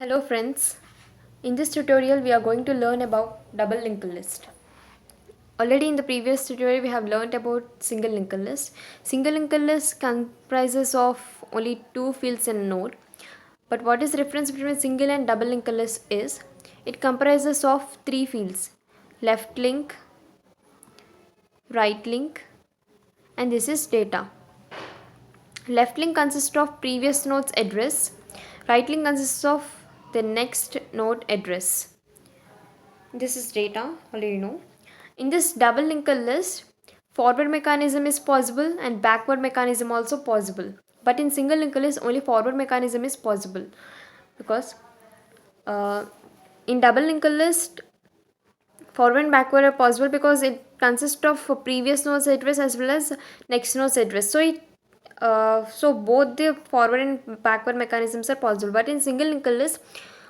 Hello friends, in this tutorial we are going to learn about double linked list. Already in the previous tutorial we have learned about single linked list. Single linked list comprises of only two fields in a node. But what is the difference between single and double linked list is it comprises of three fields: left link, right link, and this is data. Left link consists of previous node's address. Right link consists of the next node address. This is data, already you know. In this double linked list, forward mechanism is possible and backward mechanism also possible. But in single linked list, only forward mechanism is possible because uh, in double linked list, forward and backward are possible because it consists of previous node's address as well as next node's address. So both the forward and backward mechanisms are possible. But in single linked list,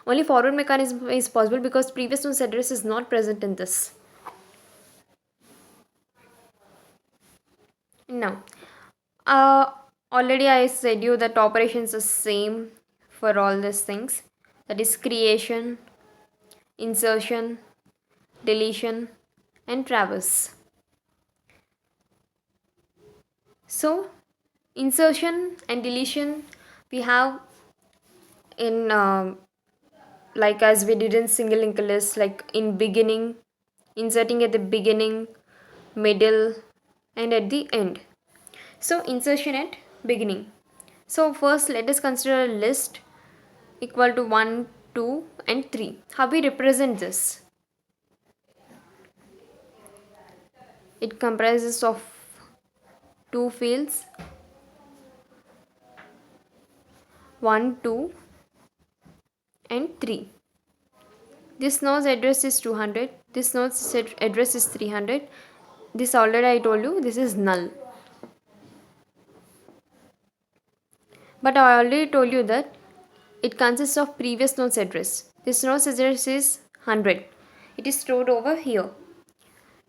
only forward mechanism is possible because previous node's address is not present in this. Now, uh, already I said you that operations are same for all these things. That is creation, insertion, deletion, and traverse. So, insertion and deletion we have in like as we did in single linked list, like in beginning, inserting at the beginning, middle, and at the end. So, insertion at beginning. So, first let us consider a list equal to 1, 2, and 3. How we represent this? It comprises of two fields 1, 2, and 3. This node's address is 200. This node's address is 300. This already I told you, this is null. But I already told you that it consists of previous node's address. This node's address is 100. It is stored over here.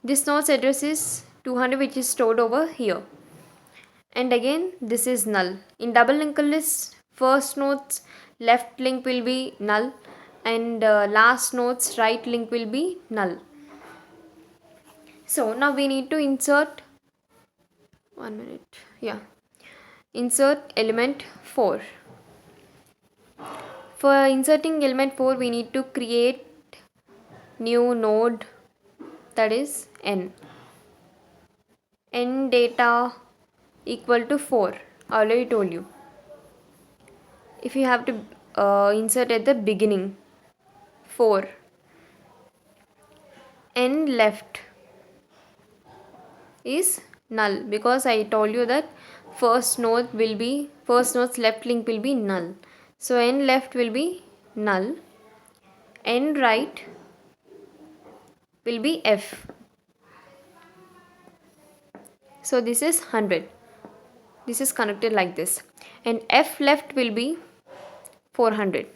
This node's address is 200, which is stored over here. And again, this is null. In double linked list, first node's left link will be null and last node's right link will be null. So now we need to insert, insert element 4. For inserting element 4, we need to create new node, that is n. N data equal to 4. I already told you. If you have to insert at the beginning 4, n left is null because I told you that first node's left link will be null. So n left will be null, n right will be f. So this is 100. This is connected like this, and f left will be 400.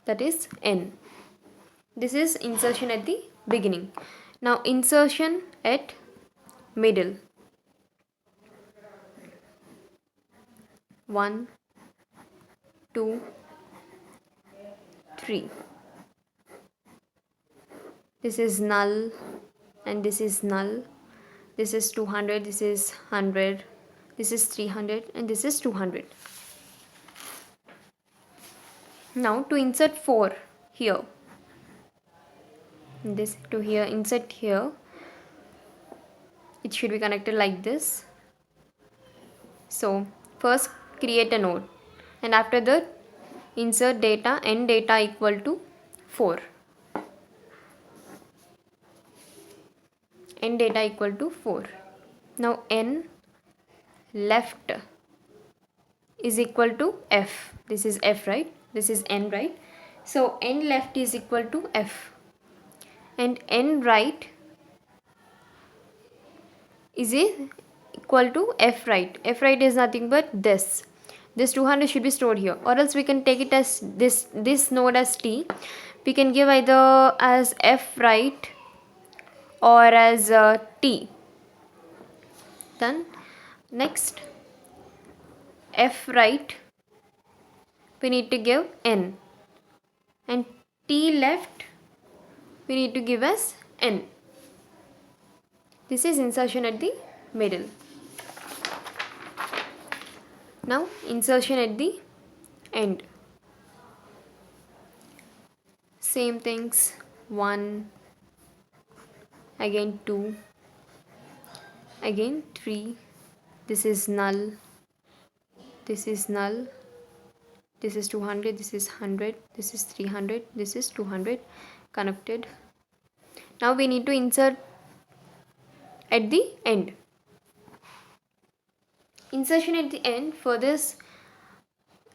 That is n. This is insertion at the beginning. Now insertion at middle. 1, 2, 3. This is null and this is null. This is 200, this is 100, this is 300, and this is 200. Now to insert 4 here, this to here, insert here, it should be connected like this. So first create a node and after that insert data, n data equal to 4. N data equal to 4. Now n left is equal to f. This is f, right? This is n, right? So n left is equal to f. And n right is equal to f right. F right is nothing but this. This 200 should be stored here, or else we can take it as this node as t. We can give either as f right or as t. Then next F right, we need to give N, and T left, we need to give as N. This is insertion at the middle. Now insertion at the end. Same things, 1, again 2, again 3, this is null, this is null, this is 200, this is 100, this is 300, this is 200, connected. Now we need to insert at the end. Insertion at the end, for this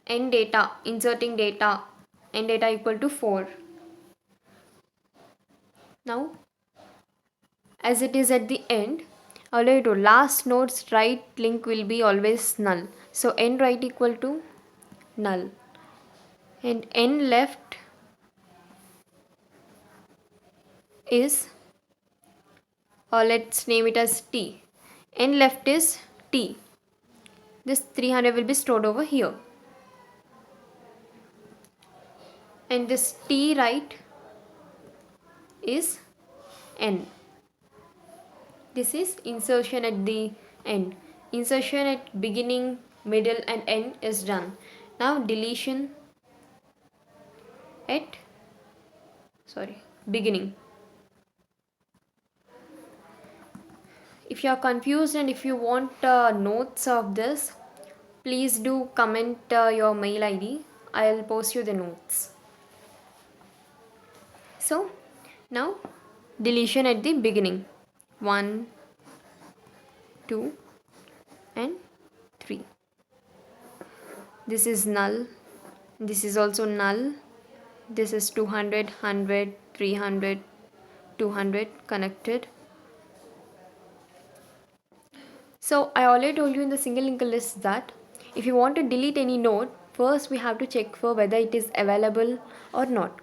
end data, inserting data, end data equal to 4. Now as it is at the end, already last node's right link will be always null. So n right equal to null, and n left is, or let's name it as t. N left is t. This 300 will be stored over here, and this t right is n. This is insertion at the end. Insertion at beginning, middle and end is done. Now deletion at beginning. If you are confused and if you want notes of this, please do comment your mail ID. I'll post you the notes. So now deletion at the beginning, 1, 2 and 3. This is null, this is also null, this is 200, 100, 300, 200 connected. So I already told you in the single linked list that if you want to delete any node, first we have to check for whether it is available or not.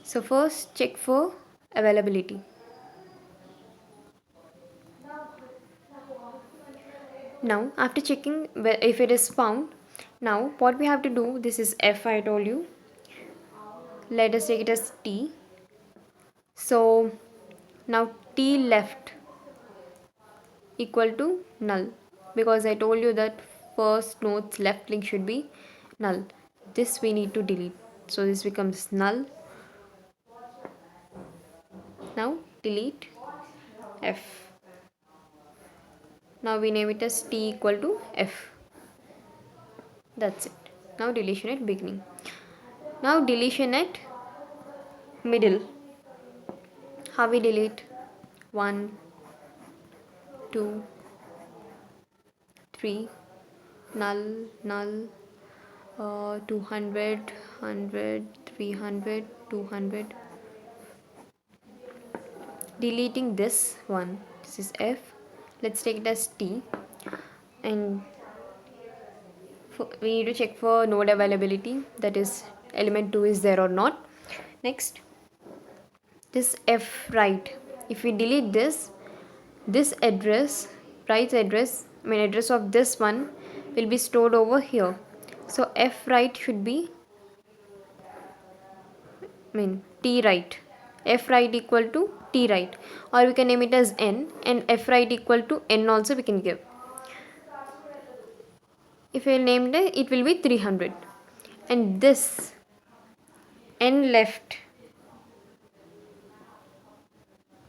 So first check for availability. Now after checking if it is found, now what we have to do, this is F I told you. Let us take it as T. So now T left equal to null, because I told you that first node's left link should be null. This we need to delete. So this becomes null. Now delete F. Now we name it as T equal to F. That's it. Now deletion at beginning. Now deletion at middle. How we delete? 1, 2, 3, null, null, 200, 100, 300, 200. Deleting this one. This is F. Let's take it as T. And we need to check for node availability, that is element 2 is there or not. Next, this F right, if we delete this address, right's address, address of this one will be stored over here. So F right should be T right. F right equal to T right, or we can name it as N, and F right equal to N also we can give. If I named it will be 300, and this N left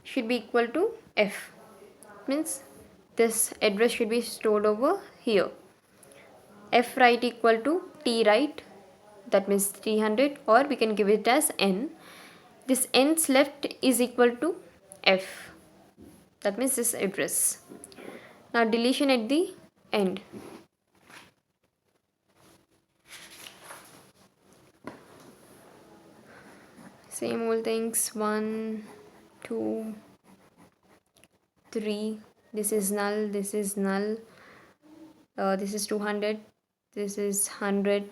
should be equal to F, means this address should be stored over here. F right equal to T right, that means 300, or we can give it as N. This N's left is equal to F, that means this address. Now deletion at the end. Same old things, 1, 2, 3. This is null, this is null, this is 200, this is 100,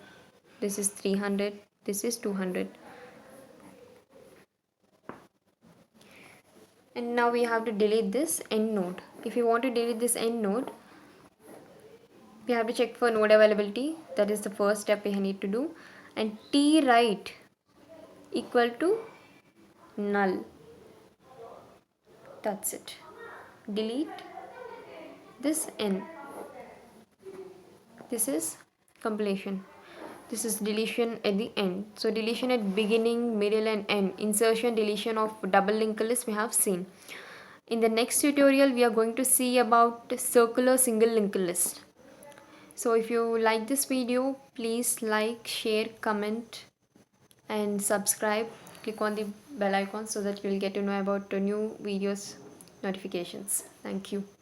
this is 300, this is 200. And now we have to delete this end node. If you want to delete this end node, we have to check for node availability. That is the first step we need to do. And T write equal to null. That's it. Delete this n. This is completion. This is deletion at the end. So deletion at beginning, middle and end. Insertion, deletion of double linked list we have seen. In the next tutorial we are going to see about circular single linked list. So if you like this video, please like, share, comment and subscribe. Click on the bell icon so that you will get to know about new videos notifications. Thank you.